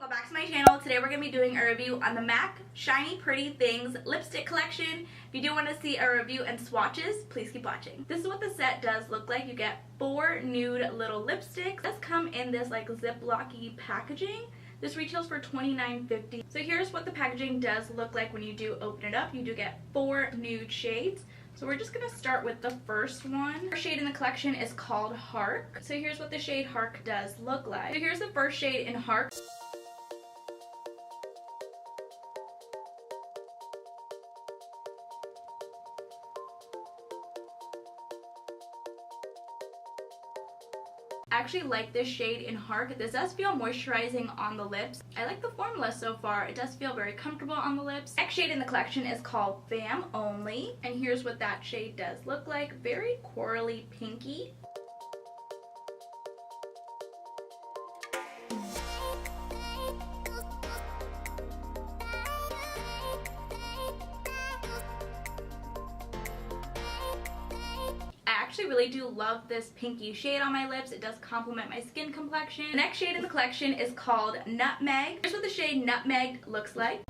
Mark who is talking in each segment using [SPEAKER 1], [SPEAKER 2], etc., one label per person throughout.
[SPEAKER 1] welcome back to my channel. Today we're going to be doing a review on the MAC Shiny Pretty Things lipstick collection. If you do want to see a review and swatches, please keep watching. This is what the set does look like. You get 4 nude little lipsticks. It does come in this like ziplocky packaging. This retails for $29.50. So here's what the packaging does look like when you do open it up. You do get 4 nude shades. So we're just going to start with the first one. The first shade in the collection is called Hark. So here's what the shade Hark does look like. So here's the first shade in Hark. I actually like this shade in Hark. This does feel moisturizing on the lips. I like the formula so far. It does feel very comfortable on the lips. Next shade in the collection is called Fam Only. And here's what that shade does look like. Very corally pinky. I really do love this pinky shade on my lips. It does complement my skin complexion. The next shade in the collection is called Nutmeg. Here's what the shade Nutmegged looks like.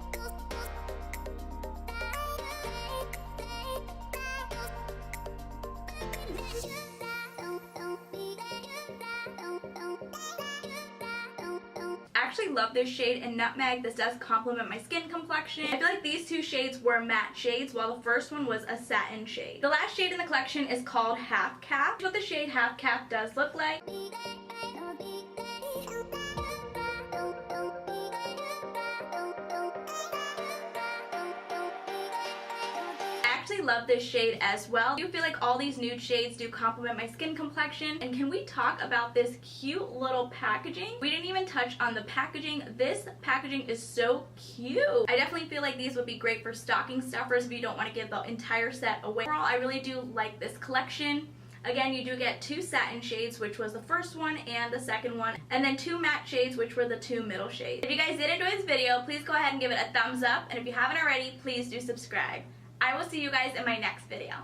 [SPEAKER 1] I actually love this shade in Nutmeg. This does complement my skin complexion. I feel like these two shades were matte shades while the first one was a satin shade. The last shade in the collection is called HalfCaff. Here's what the shade HalfCaff does look like. I love this shade as well. I do feel like all these nude shades do complement my skin complexion. And can we talk about this cute little packaging? We didn't even touch on the packaging. This packaging is so cute. I definitely feel like these would be great for stocking stuffers if you don't want to give the entire set away. Overall, I really do like this collection. Again, you do get 2 satin shades, which was the first one and the second one, and then 2 matte shades, which were the 2 middle shades. If you guys did enjoy this video, please go ahead and give it a thumbs up, and if you haven't already, please do subscribe. I will see you guys in my next video.